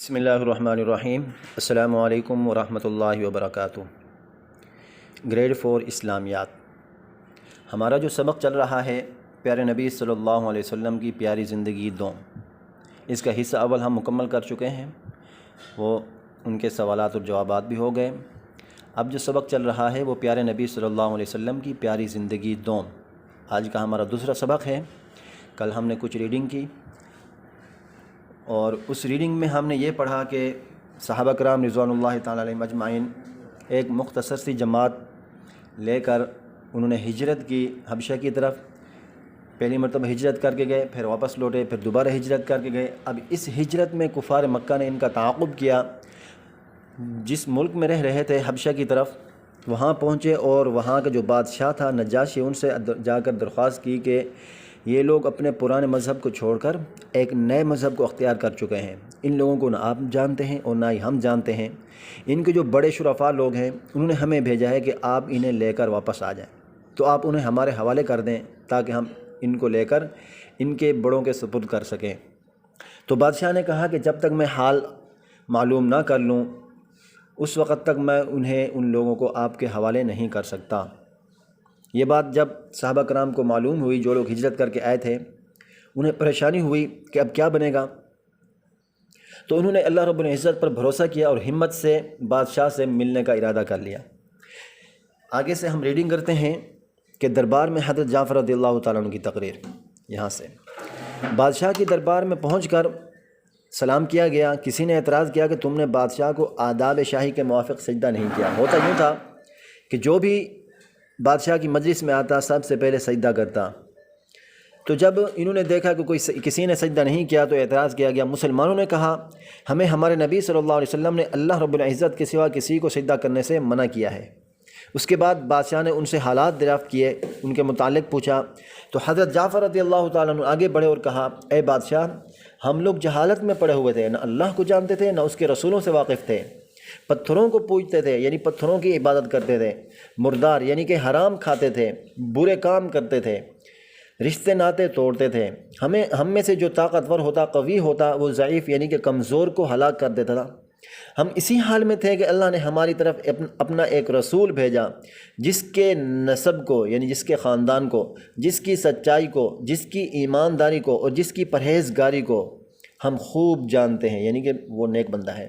بسم اللہ الرحمن الرحیم۔ السلام علیکم ورحمۃ اللہ وبرکاتہ۔ گریڈ 4 اسلامیات، ہمارا جو سبق چل رہا ہے پیارے نبی صلی اللہ علیہ وسلم کی پیاری زندگی دوم، اس کا حصہ اول ہم مکمل کر چکے ہیں، وہ ان کے سوالات اور جوابات بھی ہو گئے۔ اب جو سبق چل رہا ہے وہ پیارے نبی صلی اللہ علیہ وسلم کی پیاری زندگی دوم، آج کا ہمارا دوسرا سبق ہے۔ کل ہم نے کچھ ریڈنگ کی اور اس ریڈنگ میں ہم نے یہ پڑھا کہ صحابہ کرام رضوان اللہ تعالیٰ علیہم اجمعین ایک مختصر سی جماعت لے کر انہوں نے ہجرت کی حبشہ کی طرف۔ پہلی مرتبہ ہجرت کر کے گئے، پھر واپس لوٹے، پھر دوبارہ ہجرت کر کے گئے۔ اب اس ہجرت میں کفار مکہ نے ان کا تعاقب کیا، جس ملک میں رہ رہے تھے حبشہ کی طرف، وہاں پہنچے اور وہاں کا جو بادشاہ تھا نجاشی، ان سے جا کر درخواست کی کہ یہ لوگ اپنے پرانے مذہب کو چھوڑ کر ایک نئے مذہب کو اختیار کر چکے ہیں، ان لوگوں کو نہ آپ جانتے ہیں اور نہ ہی ہم جانتے ہیں۔ ان کے جو بڑے شرفاء لوگ ہیں انہوں نے ہمیں بھیجا ہے کہ آپ انہیں لے کر واپس آ جائیں، تو آپ انہیں ہمارے حوالے کر دیں تاکہ ہم ان کو لے کر ان کے بڑوں کے سپرد کر سکیں۔ تو بادشاہ نے کہا کہ جب تک میں حال معلوم نہ کر لوں اس وقت تک میں انہیں ان لوگوں کو آپ کے حوالے نہیں کر سکتا۔ یہ بات جب صحابہ کرام کو معلوم ہوئی، جو لوگ ہجرت کر کے آئے تھے، انہیں پریشانی ہوئی کہ اب کیا بنے گا، تو انہوں نے اللہ رب العزت پر بھروسہ کیا اور ہمت سے بادشاہ سے ملنے کا ارادہ کر لیا۔ آگے سے ہم ریڈنگ کرتے ہیں کہ دربار میں حضرت جعفر رضی اللہ تعالیٰ عنہ کی تقریر۔ یہاں سے بادشاہ کی دربار میں پہنچ کر سلام کیا گیا۔ کسی نے اعتراض کیا کہ تم نے بادشاہ کو آداب شاہی کے موافق سجدہ نہیں کیا۔ ہوتا یوں تھا کہ جو بھی بادشاہ کی مجلس میں آتا سب سے پہلے سجدہ کرتا، تو جب انہوں نے دیکھا کہ کسی نے سجدہ نہیں کیا تو اعتراض کیا گیا۔ مسلمانوں نے کہا ہمیں ہمارے نبی صلی اللہ علیہ وسلم نے اللہ رب العزت کے سوا کسی کو سجدہ کرنے سے منع کیا ہے۔ اس کے بعد بادشاہ نے ان سے حالات دریافت کیے، ان کے متعلق پوچھا، تو حضرت جعفر رضی اللہ تعالیٰ عنہ آگے بڑھے اور کہا اے بادشاہ، ہم لوگ جہالت میں پڑے ہوئے تھے، نہ اللہ کو جانتے تھے نہ اس کے رسولوں سے واقف تھے، پتھروں کو پوجتے تھے یعنی پتھروں کی عبادت کرتے تھے، مردار یعنی کہ حرام کھاتے تھے، برے کام کرتے تھے، رشتے ناطے توڑتے تھے، ہم میں سے جو طاقتور ہوتا، قوی ہوتا، وہ ضعیف یعنی کہ کمزور کو ہلاک کر دیتا تھا۔ ہم اسی حال میں تھے کہ اللہ نے ہماری طرف اپنا ایک رسول بھیجا جس کے نسب کو یعنی جس کے خاندان کو، جس کی سچائی کو، جس کی ایمانداری کو اور جس کی پرہیزگاری کو ہم خوب جانتے ہیں، یعنی کہ وہ نیک بندہ ہے۔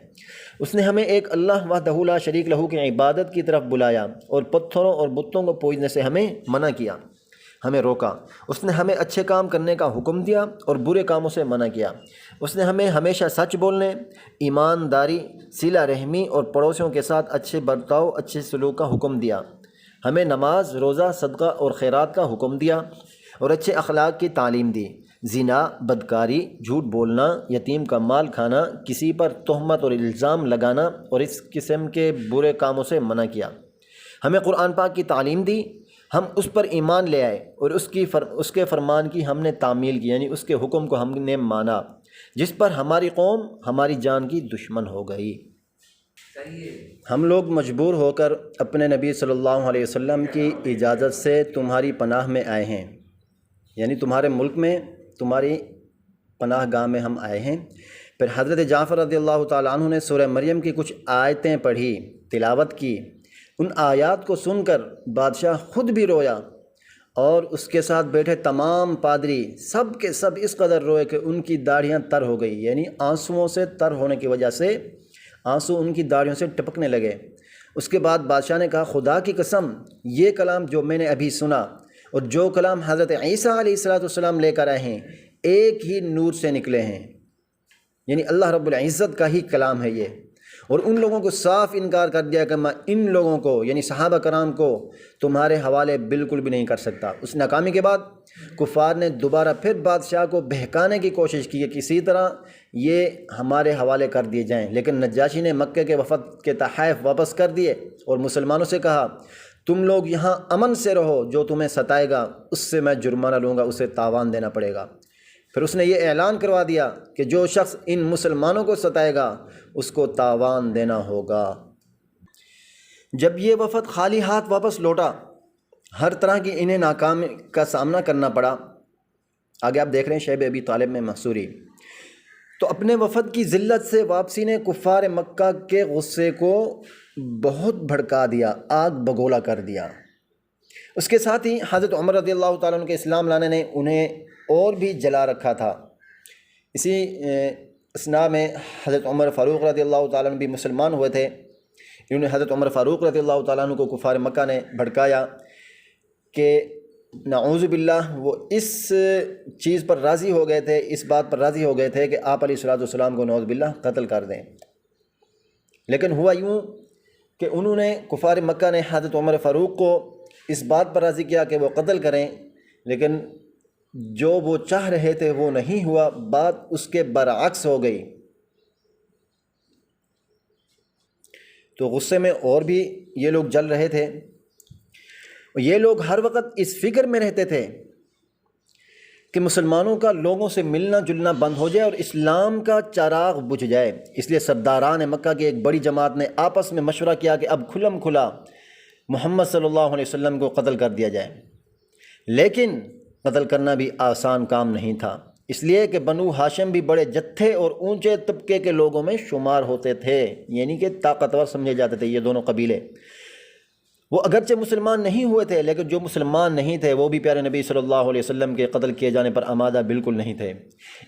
اس نے ہمیں ایک اللہ وحدہ لا شریک لہو کی عبادت کی طرف بلایا اور پتھروں اور بتوں کو پوجنے سے ہمیں منع کیا، ہمیں روکا۔ اس نے ہمیں اچھے کام کرنے کا حکم دیا اور برے کاموں سے منع کیا۔ اس نے ہمیں ہمیشہ سچ بولنے، ایمانداری، صلہ رحمی اور پڑوسیوں کے ساتھ اچھے برتاؤ، اچھے سلوک کا حکم دیا۔ ہمیں نماز، روزہ، صدقہ اور خیرات کا حکم دیا اور اچھے اخلاق کی تعلیم دی۔ زنا، بدکاری، جھوٹ بولنا، یتیم کا مال کھانا، کسی پر تہمت اور الزام لگانا اور اس قسم کے برے کاموں سے منع کیا۔ ہمیں قرآن پاک کی تعلیم دی، ہم اس پر ایمان لے آئے اور اس کے فرمان کی ہم نے تعمیل کی، یعنی اس کے حکم کو ہم نے مانا، جس پر ہماری قوم ہماری جان کی دشمن ہو گئی۔ ہم لوگ مجبور ہو کر اپنے نبی صلی اللہ علیہ وسلم کی اجازت سے تمہاری پناہ میں آئے ہیں، یعنی تمہارے ملک میں تمہاری پناہ گاہ میں ہم آئے ہیں۔ پھر حضرت جعفر رضی اللہ تعالیٰ عنہ نے سورہ مریم کی کچھ آیتیں پڑھی، تلاوت کی۔ ان آیات کو سن کر بادشاہ خود بھی رویا اور اس کے ساتھ بیٹھے تمام پادری سب کے سب اس قدر روئے کہ ان کی داڑھیاں تر ہو گئی، یعنی آنسوؤں سے تر ہونے کی وجہ سے آنسو ان کی داڑھیوں سے ٹپکنے لگے۔ اس کے بعد بادشاہ نے کہا خدا کی قسم، یہ کلام جو میں نے ابھی سنا اور جو کلام حضرت عیسیٰ علیہ السلام لے کر آئے ہیں ایک ہی نور سے نکلے ہیں، یعنی اللہ رب العزت کا ہی کلام ہے یہ۔ اور ان لوگوں کو صاف انکار کر دیا کہ میں ان لوگوں کو یعنی صحابہ کرام کو تمہارے حوالے بالکل بھی نہیں کر سکتا۔ اس ناکامی کے بعد کفار نے دوبارہ پھر بادشاہ کو بہکانے کی کوشش کی کہ کسی طرح یہ ہمارے حوالے کر دیے جائیں، لیکن نجاشی نے مکہ کے وفد کے تحائف واپس کر دیے اور مسلمانوں سے کہا تم لوگ یہاں امن سے رہو، جو تمہیں ستائے گا اس سے میں جرمانہ لوں گا، اسے تاوان دینا پڑے گا۔ پھر اس نے یہ اعلان کروا دیا کہ جو شخص ان مسلمانوں کو ستائے گا اس کو تاوان دینا ہوگا۔ جب یہ وفد خالی ہاتھ واپس لوٹا، ہر طرح کی انہیں ناکامی کا سامنا کرنا پڑا۔ آگے آپ دیکھ رہے ہیں شیب ابی طالب میں محصوری۔ تو اپنے وفد کی ذلت سے واپسی نے کفار مکہ کے غصے کو بہت بھڑکا دیا، آگ بگولا کر دیا۔ اس کے ساتھ ہی حضرت عمر رضی اللہ تعالیٰ عنہ کے اسلام لانے نے انہیں اور بھی جلا رکھا تھا۔ اسی اثناء میں حضرت عمر فاروق رضی اللہ تعالیٰ عنہ بھی مسلمان ہوئے تھے۔ انہوں نے حضرت عمر فاروق رضی اللہ تعالیٰ عنہ کو کفار مکہ نے بھڑکایا کہ نعوذ باللہ وہ اس چیز پر راضی ہو گئے تھے، اس بات پر راضی ہو گئے تھے کہ آپ علیہ السلام کو نعوذ باللہ قتل کر دیں۔ لیکن ہوا یوں کہ انہوں نے کفار مکہ نے حضرت عمر فاروق کو اس بات پر راضی کیا کہ وہ قتل کریں، لیکن جو وہ چاہ رہے تھے وہ نہیں ہوا، بات اس کے برعکس ہو گئی۔ تو غصے میں اور بھی یہ لوگ جل رہے تھے۔ یہ لوگ ہر وقت اس فکر میں رہتے تھے کہ مسلمانوں کا لوگوں سے ملنا جلنا بند ہو جائے اور اسلام کا چراغ بجھ جائے۔ اس لیے سرداران مکہ کی ایک بڑی جماعت نے آپس میں مشورہ کیا کہ اب کھلم کھلا محمد صلی اللہ علیہ وسلم کو قتل کر دیا جائے۔ لیکن قتل کرنا بھی آسان کام نہیں تھا، اس لیے کہ بنو ہاشم بھی بڑے جتھے اور اونچے طبقے کے لوگوں میں شمار ہوتے تھے، یعنی کہ طاقتور سمجھے جاتے تھے یہ دونوں قبیلے۔ وہ اگرچہ مسلمان نہیں ہوئے تھے، لیکن جو مسلمان نہیں تھے وہ بھی پیارے نبی صلی اللہ علیہ وسلم کے قتل کیے جانے پر آمادہ بالکل نہیں تھے۔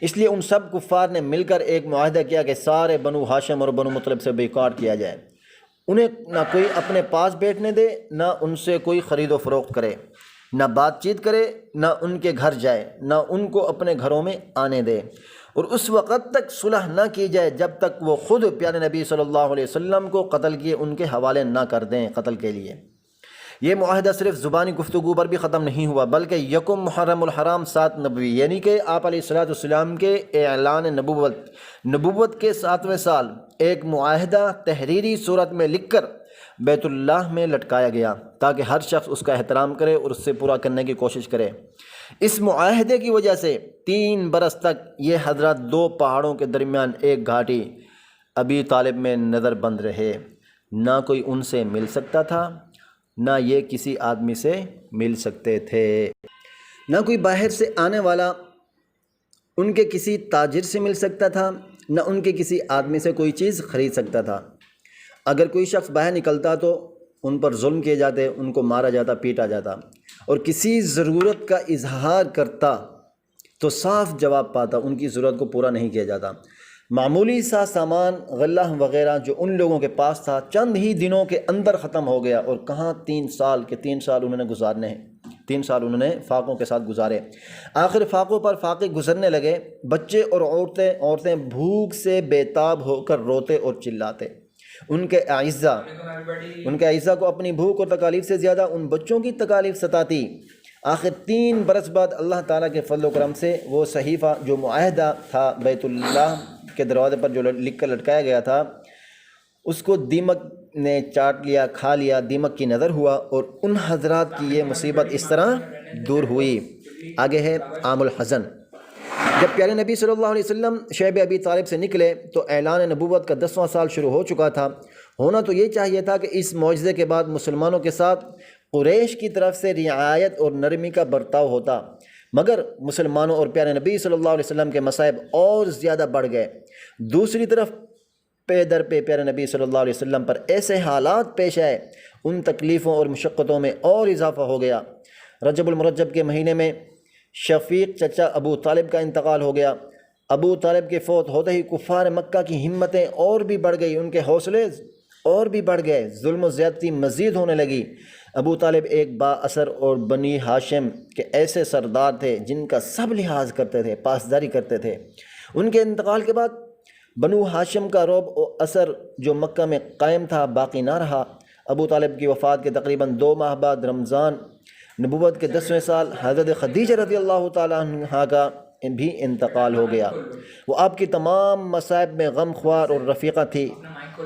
اس لیے ان سب کفار نے مل کر ایک معاہدہ کیا کہ سارے بنو ہاشم اور بنو مطلب سے بیکاٹ کیا جائے، انہیں نہ کوئی اپنے پاس بیٹھنے دے، نہ ان سے کوئی خرید و فروخت کرے، نہ بات چیت کرے، نہ ان کے گھر جائے، نہ ان کو اپنے گھروں میں آنے دے، اور اس وقت تک صلح نہ کی جائے جب تک وہ خود پیارے نبی صلی اللہ علیہ وسلم کو قتل کیے ان کے حوالے نہ کر دیں قتل کے لیے۔ یہ معاہدہ صرف زبانی گفتگو پر بھی ختم نہیں ہوا، بلکہ یکم محرم الحرام 7 نبوی، یعنی کہ آپ علیہ السلام کے اعلان نبوت کے 7ویں سال ایک معاہدہ تحریری صورت میں لکھ کر بیت اللہ میں لٹکایا گیا تاکہ ہر شخص اس کا احترام کرے اور اس سے پورا کرنے کی کوشش کرے۔ اس معاہدے کی وجہ سے 3 برس تک یہ حضرات 2 پہاڑوں کے درمیان ایک گھاٹی ابی طالب میں نظر بند رہے، نہ کوئی ان سے مل سکتا تھا، نہ یہ کسی آدمی سے مل سکتے تھے، نہ کوئی باہر سے آنے والا ان کے کسی تاجر سے مل سکتا تھا، نہ ان کے کسی آدمی سے کوئی چیز خرید سکتا تھا۔ اگر کوئی شخص باہر نکلتا تو ان پر ظلم کیے جاتے، ان کو مارا جاتا، پیٹا جاتا، اور کسی ضرورت کا اظہار کرتا تو صاف جواب پاتا، ان کی ضرورت کو پورا نہیں کیا جاتا۔ معمولی سا سامان غلہ وغیرہ جو ان لوگوں کے پاس تھا چند ہی دنوں کے اندر ختم ہو گیا، اور کہاں 3 سال انہوں نے گزارنے ہیں، 3 سال انہوں نے فاقوں کے ساتھ گزارے۔ آخر فاقوں پر فاقے گزرنے لگے، بچے اور عورتیں بھوک سے بےتاب ہو کر روتے اور چلاتے۔ ان کے اعزہ کو اپنی بھوک اور تکالیف سے زیادہ ان بچوں کی تکالیف ستاتی۔ آخر 3 برس بعد اللہ تعالیٰ کے فضل و کرم سے وہ صحیفہ جو معاہدہ تھا بیت اللہ کے دروازے پر جو لکھ کر لٹکایا گیا تھا، اس کو دیمک نے چاٹ لیا، کھا لیا، دیمک کی نظر ہوا، اور ان حضرات کی یہ مصیبت اس طرح دور ہوئی۔ آگے ہے عام الحزن۔ جب پیارے نبی صلی اللہ علیہ وسلم شیب ابی طالب سے نکلے تو اعلان نبوت کا 10واں سال شروع ہو چکا تھا۔ ہونا تو یہ چاہیے تھا کہ اس معجزے کے بعد مسلمانوں کے ساتھ قریش کی طرف سے رعایت اور نرمی کا برتاؤ ہوتا، مگر مسلمانوں اور پیارے نبی صلی اللہ علیہ وسلم کے مصائب اور زیادہ بڑھ گئے۔ دوسری طرف پے در پہ پیارے نبی صلی اللہ علیہ وسلم پر ایسے حالات پیش آئے، ان تکلیفوں اور مشقتوں میں اور اضافہ ہو گیا۔ رجب المرجب کے مہینے میں شفیق چچا ابو طالب کا انتقال ہو گیا۔ ابو طالب کے فوت ہوتے ہی کفار مکہ کی ہمتیں اور بھی بڑھ گئی، ان کے حوصلے اور بھی بڑھ گئے، ظلم و زیادتی مزید ہونے لگی۔ ابو طالب ایک با اثر اور بنی ہاشم کے ایسے سردار تھے جن کا سب لحاظ کرتے تھے، پاسداری کرتے تھے۔ ان کے انتقال کے بعد بنو ہاشم کا رعب و اثر جو مکہ میں قائم تھا باقی نہ رہا۔ ابو طالب کی وفات کے تقریباً 2 ماہ بعد رمضان نبوت کے 10ویں سال حضرت خدیجہ رضی اللہ تعالیٰ عنہ کا بھی انتقال ہو گیا۔ وہ آپ کی تمام مصائب میں غم خوار اور رفیقہ تھی۔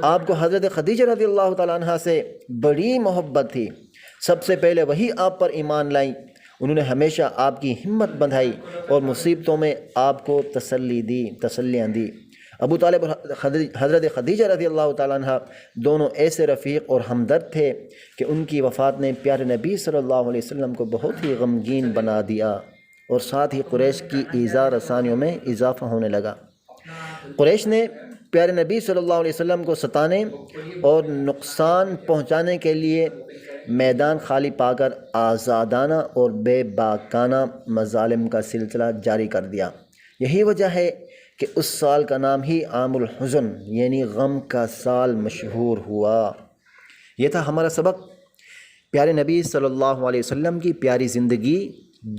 آپ کو حضرت خدیجہ رضی اللہ تعالیٰ عنہ سے بڑی محبت تھی، سب سے پہلے وہی آپ پر ایمان لائیں۔ انہوں نے ہمیشہ آپ کی ہمت بندھائی اور مصیبتوں میں آپ کو تسلیاں دی۔ ابو طالب اور حضرت خدیجہ رضی اللہ تعالیٰ عنہ دونوں ایسے رفیق اور ہمدرد تھے کہ ان کی وفات نے پیارے نبی صلی اللہ علیہ وسلم کو بہت ہی غمگین بنا دیا، اور ساتھ ہی قریش کی ایذا رسانیوں میں اضافہ ہونے لگا۔ قریش نے پیارے نبی صلی اللہ علیہ وسلم کو ستانے اور نقصان پہنچانے کے لیے میدان خالی پا کر آزادانہ اور بے باکانہ مظالم کا سلسلہ جاری کر دیا۔ یہی وجہ ہے کہ اس سال کا نام ہی عام الحزن یعنی غم کا سال مشہور ہوا۔ یہ تھا ہمارا سبق، پیارے نبی صلی اللہ علیہ وسلم کی پیاری زندگی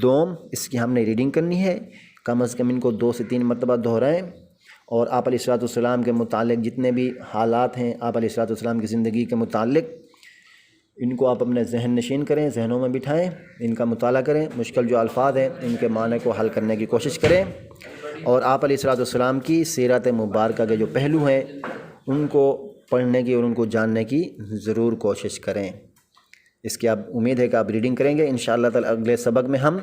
دوم، اس کی ہم نے ریڈنگ کرنی ہے، کم از کم ان کو 2 سے 3 مرتبہ دہرائیں، اور آپ علیہ السلام کے متعلق جتنے بھی حالات ہیں آپ علیہ السلام کی زندگی کے متعلق، ان کو آپ اپنے ذہن نشین کریں، ذہنوں میں بٹھائیں، ان کا مطالعہ کریں، مشکل جو الفاظ ہیں ان کے معنی کو حل کرنے کی کوشش کریں، اور آپ علیہ السلام کی سیرت مبارکہ کے جو پہلو ہیں ان کو پڑھنے کی اور ان کو جاننے کی ضرور کوشش کریں۔ اس کی امید ہے کہ آپ ریڈنگ کریں گے انشاءاللہ تعالی۔ اگلے سبق میں ہم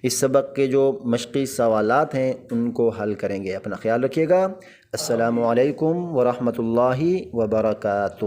اس سبق کے جو مشقی سوالات ہیں ان کو حل کریں گے۔ اپنا خیال رکھیے گا۔ السلام علیکم ورحمۃ اللہ وبرکاتہ۔